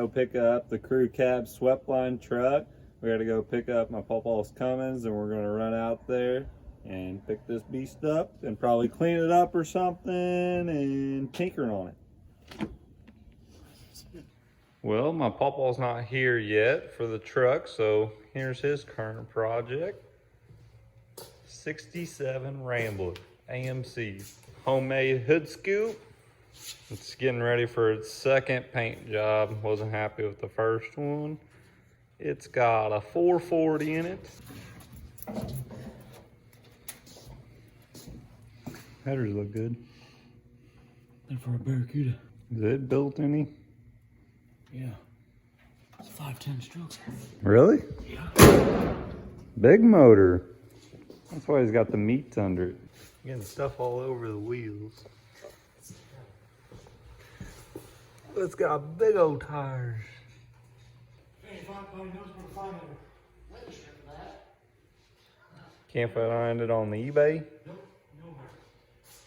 go pick up the crew cab Sweptline truck. We gotta go pick up my Pawpaw's Cummins, and we're gonna run out there and pick this beast up and probably clean it up or something and tinker on it. Well, my Pawpaw's not here yet for the truck, so here's his current project. 67 Rambler AMC homemade hood scoop. It's getting ready for its second paint job. Wasn't happy with the first one. It's got a 440 in it. Headers look good. And for a Barracuda. Is it built any? Yeah. It's a 510 stroke. Really? Yeah. Big motor. That's why he's got the meats under it. Getting stuff all over the wheels. It's got big old tires. Can't find it on the eBay. Nope, nowhere.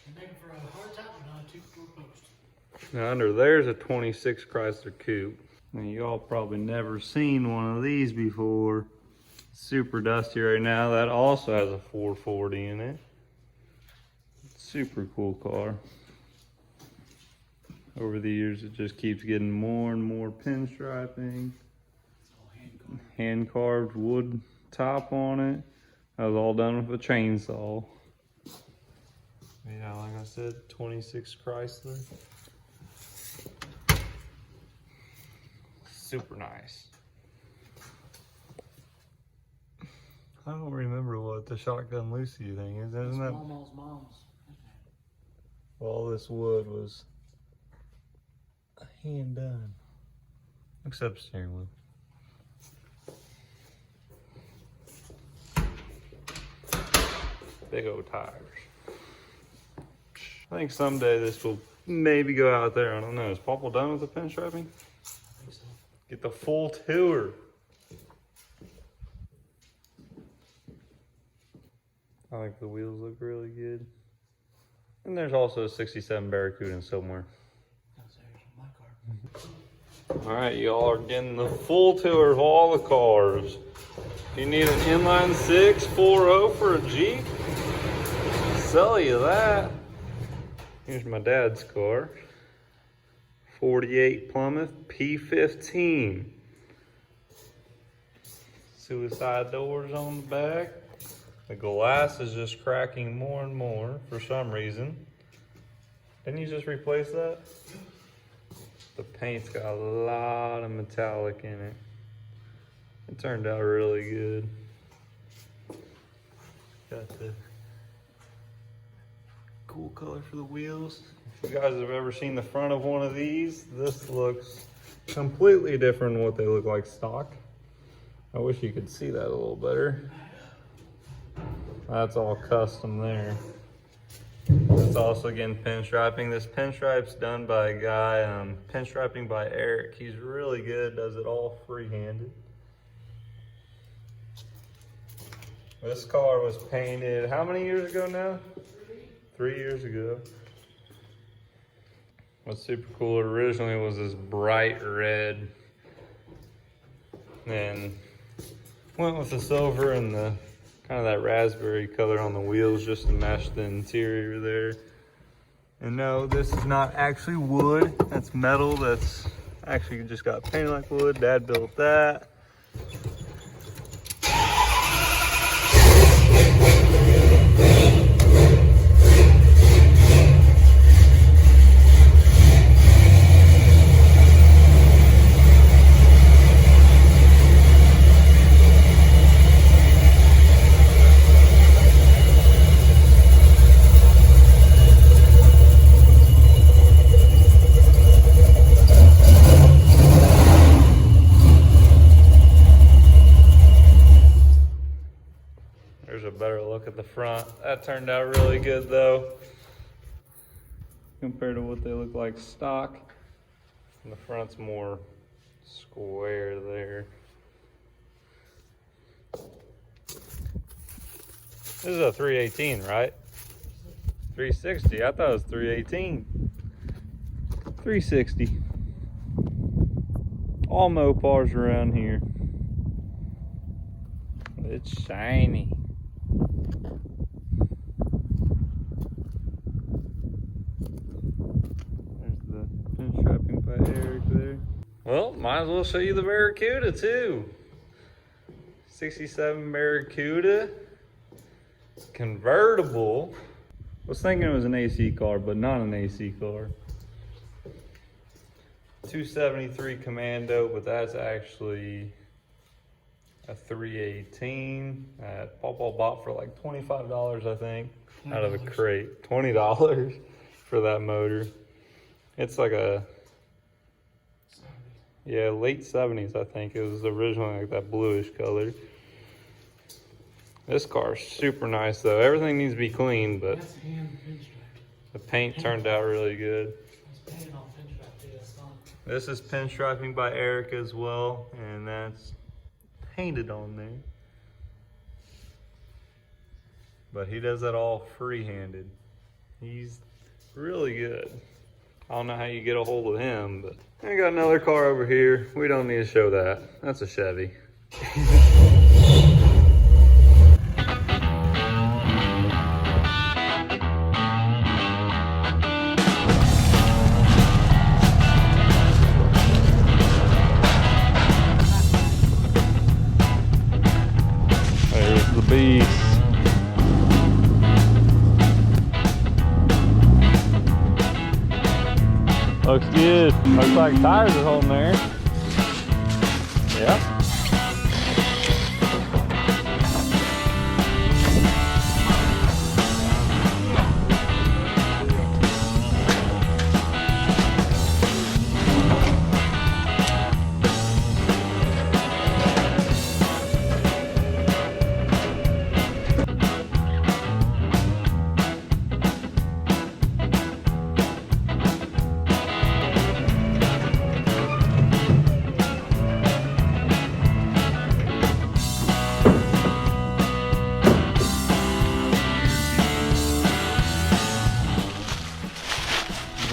You're making for a hard top and not a 2-4 post. Now under there's a 26 Chrysler coupe. Now you all probably never seen one of these before. Super dusty right now. That also has a 440 in it. Super cool car. Over the years it just keeps getting more and more pinstriping. Hand carved wood top on it. That was all done with a chainsaw. Yeah, like I said, 26 Chrysler. Super nice. I don't remember what the Shotgun Lucy thing is, isn't that? Mom's. All this wood was hand done. Except steering wheel. Big old tires. I think someday this will maybe go out there. I don't know. Is Pawpaw done with the pinstriping? I think so. Get the full tour. I think the wheels look really good. And there's also a 67 Barracuda somewhere. That's on my car. All right, y'all are getting the full tour of all the cars. If you need an inline 6 4.0 for a Jeep, I'll sell you that. Here's my dad's car. 48 Plymouth P15. Suicide doors on the back. The glass is just cracking more and more for some reason. Didn't you just replace that? The paint's got a lot of metallic in it. It turned out really good. Got the cool color for the wheels. If you guys have ever seen the front of one of these, this looks completely different than what they look like stock. I wish you could see that a little better. That's all custom there. It's also getting pinstriping. This pinstripe's done by a guy, pinstriping by Eric. He's really good, does it all free-handed. This car was painted how many years ago now? 3 years ago. What's super cool originally was this bright red. Then went with the silver and the kind of that raspberry color on the wheels just to match the interior there. And no, this is not actually wood. That's metal that's actually just got painted like wood. Dad built that. There's a better look at the front. That turned out really good though, compared to what they look like stock. And the front's more square there. This is a 318, right? 360. I thought it was 318. 360. all Mopars around here. It's shiny. There's the pinstriping by Eric there. Well, might as well show you the Barracuda too. 67 Barracuda. Convertible. I was thinking it was an AC car, but not an AC car. 273 Commando, but that's actually a 318 that Pawpaw bought for like $25, I think, out of a crate. $20 for that motor. It's like a, yeah, late 70s, I think. It was originally like that bluish color. This car is super nice though. Everything needs to be clean, but That's hand pinstripe. the paint turned out really good. It's painted on pinstripe too, that's not. This is pinstriping by Eric as well, and that's painted on there. But he does that all free-handed. He's really good. I don't know how you get a hold of him, but I got another car over here. We don't need to show that. That's a Chevy. There's the beast. Looks good. Looks like tires are holding there. Yep.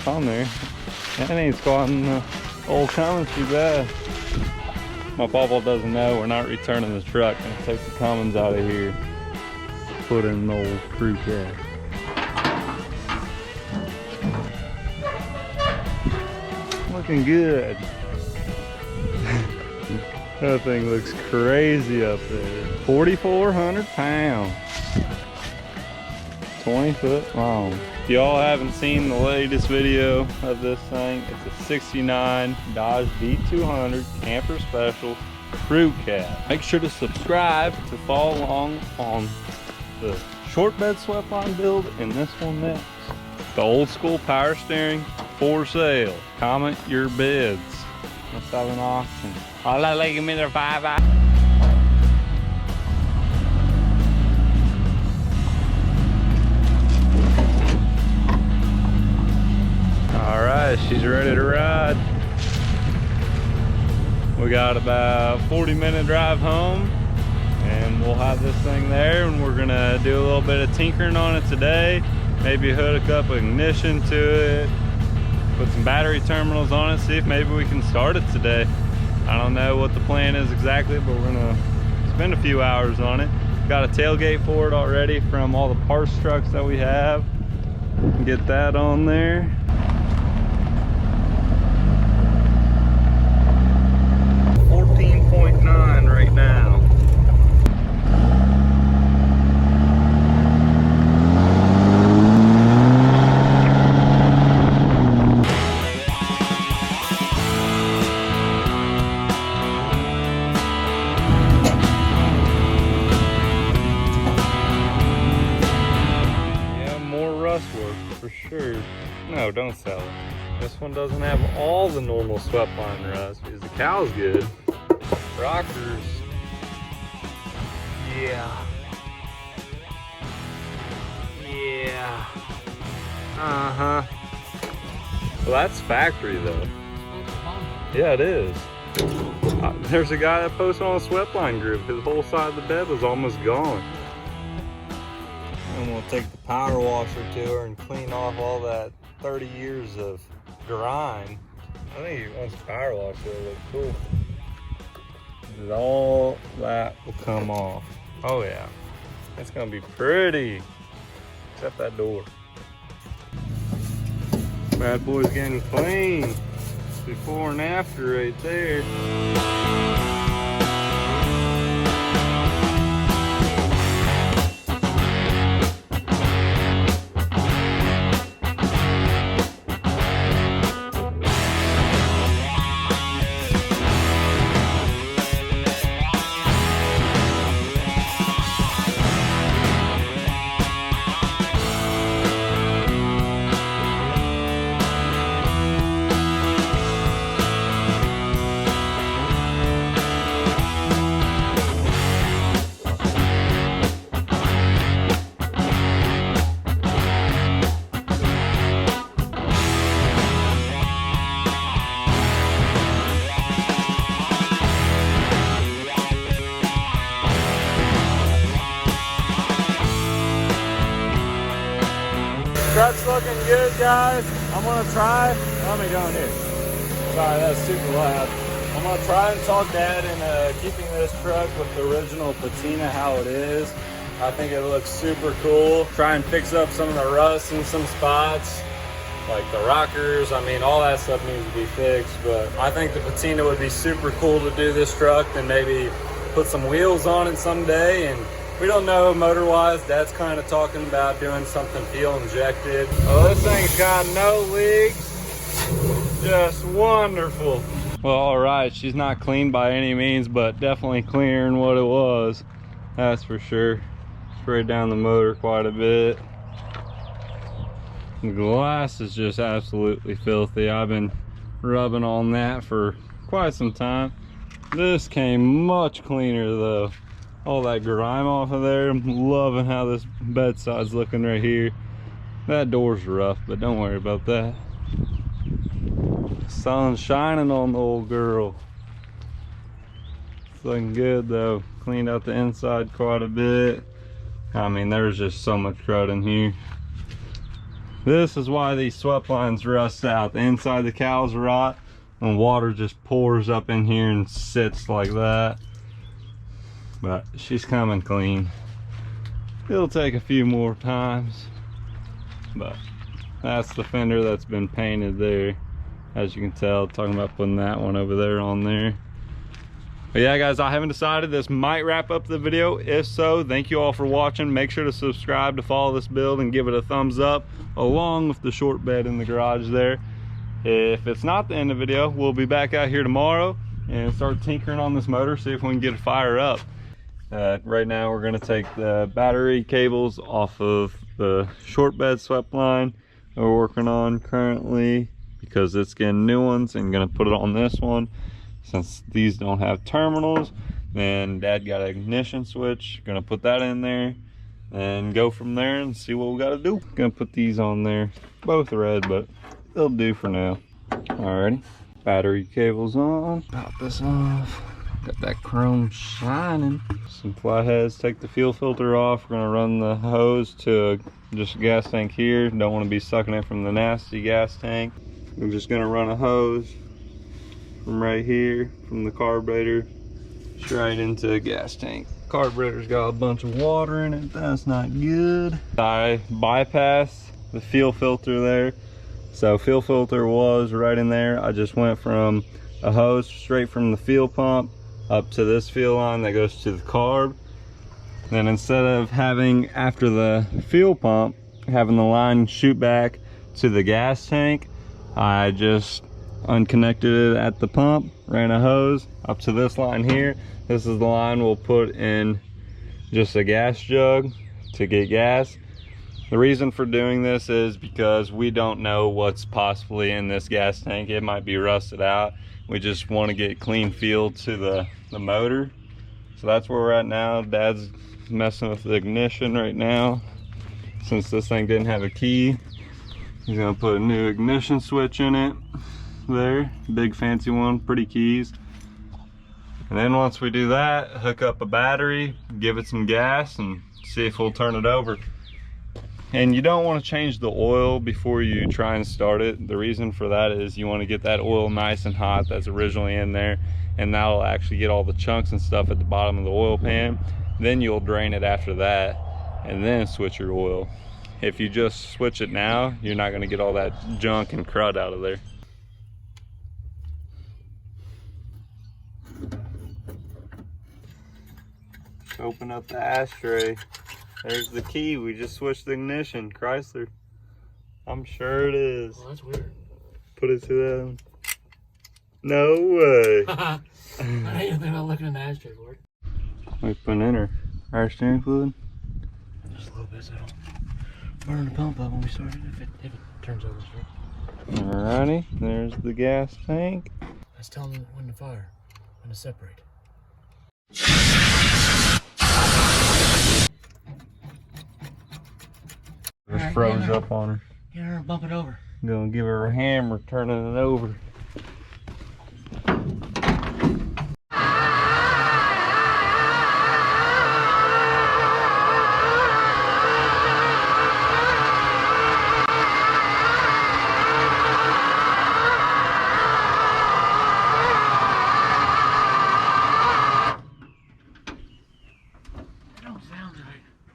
On there. That ain't squatting the old Cummins too bad. My pawpaw doesn't know we're not returning the truck. I'm gonna take the Cummins out of here. Put in an old crew cab. Looking good. That thing looks crazy up there. 4,400 pounds. 20 foot long. If y'all haven't seen the latest video of this thing, it's a 69 Dodge D-200 Camper Special Crew Cab. Make sure to subscribe to follow along on the short bed Sweptline build and this one next. The old school power steering for sale. Comment your bids. Let's have an auction. Holla like a minute 5. Alright, she's ready to ride. We got about 40-minute drive home and we'll have this thing there and we're gonna do a little bit of tinkering on it today. Maybe hook up ignition to it, put some battery terminals on it, see if maybe we can start it today. I don't know what the plan is exactly, but we're gonna spend a few hours on it. Got a tailgate for it already from all the parts trucks that we have. Get that on there. Right now. Yeah, more rust work for sure. No, don't sell it. This one doesn't have all the normal Sweptline rust because the cow's good. Rockers. Yeah. Yeah. Uh-huh. Well, that's factory though. Yeah, it is. There's a guy that posted on a Sweptline group. His whole side of the bed was almost gone. And we'll take the power washer to her and clean off all that 30 years of grime I think he wants power wash, it'll look cool. All that will come off. Oh yeah, it's gonna be pretty. Except that door. Bad boy's getting clean. Before and after right there. Truck's looking good, guys. I'm gonna try. Let me go in here. Sorry, that's super loud. I'm gonna try and talk Dad into keeping this truck with the original patina how it is. I think it looks super cool. Try and fix up some of the rust in some spots, like the rockers. I mean, all that stuff needs to be fixed, but I think the patina would be super cool to do this truck and maybe put some wheels on it someday. And we don't know motor-wise. Dad's kind of talking about doing something fuel injected. Oh, this thing's got no leaks. Just wonderful. Well, all right, she's not clean by any means, but definitely cleaner than what it was. That's for sure. Sprayed down the motor quite a bit. The glass is just absolutely filthy. I've been rubbing on that for quite some time. This came much cleaner though. All that grime off of there. I'm loving how this bedside's looking right here. That door's rough, but don't worry about that. Sun's shining on the old girl. It's looking good though. Cleaned out the inside quite a bit. I mean, there's just so much crud in here. This is why these Sweptlines rust out. The inside of the cows rot and water just pours up in here and sits like that. But she's coming clean. It'll take a few more times, but that's the fender that's been painted there. As you can tell, talking about putting that one over there on there. But yeah, guys, I haven't decided. This might wrap up the video. If so, thank you all for watching. Make sure to subscribe to follow this build and give it a thumbs up, along with the short bed in the garage there. If it's not the end of the video, we'll be back out here tomorrow and start tinkering on this motor, see if we can get it fired up. Right now we're going to take the battery cables off of the short bed Sweptline that we're working on currently, because it's getting new ones, and going to put it on this one. Since these don't have terminals, then Dad got an ignition switch, going to put that in there and go from there and see what we got to do. Going to put these on there, both red, but they'll do for now. Alrighty, battery cables on, pop this off. Got that chrome shining. Some flatheads, take the fuel filter off. We're gonna run the hose to just a gas tank here. Don't wanna be sucking it from the nasty gas tank. We're just gonna run a hose from right here, from the carburetor, straight into a gas tank. Carburetor's got a bunch of water in it, that's not good. I bypassed the fuel filter there. So fuel filter was right in there. I just went from a hose straight from the fuel pump up to this fuel line that goes to the carb. Then instead of having, after the fuel pump, having the line shoot back to the gas tank, I just unconnected it at the pump, ran a hose up to this line here. This is the line we'll put in just a gas jug to get gas. The reason for doing this is because we don't know what's possibly in this gas tank. It might be rusted out. We just want to get clean feel to the motor. So that's where we're at now. Dad's messing with the ignition right now. Since this thing didn't have a key, he's gonna put a new ignition switch in it there. Big fancy one, pretty keys. And then once we do that, hook up a battery, give it some gas, and see if we'll turn it over. And you don't want to change the oil before you try and start it. The reason for that is you want to get that oil nice and hot that's originally in there, and that'll actually get all the chunks and stuff at the bottom of the oil pan. Then you'll drain it after that and then switch your oil. If you just switch it now, you're not going to get all that junk and crud out of there. Open up the ashtray. There's the key. We just switched the ignition. Chrysler. I'm sure it is. Well, that's weird. Put it to that. No way. I didn't even think about looking in the ashtray for it. We put in our steering fluid. Just a little bit so I don't burn the pump up when we start it if it turns over straight. Alrighty, there's the gas tank. Let's tell them when to fire, when to separate. Just froze up on her. Get her and bump it over. Gonna give her a hammer turning it over.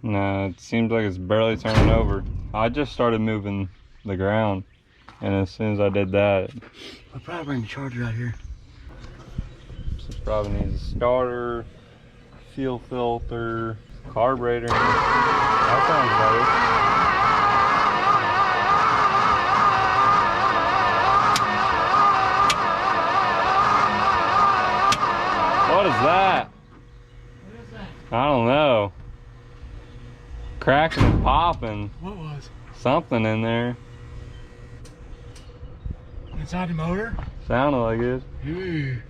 No, it seems like it's barely turning over. I just started moving the ground, and as soon as I did that, I'll probably bring the charger out here. this probably needs a starter, fuel filter, carburetor. That sounds better. What is that? What is that? I don't know. Cracking and popping. What was? Something in there. Inside the motor? Sounded like it. Ooh.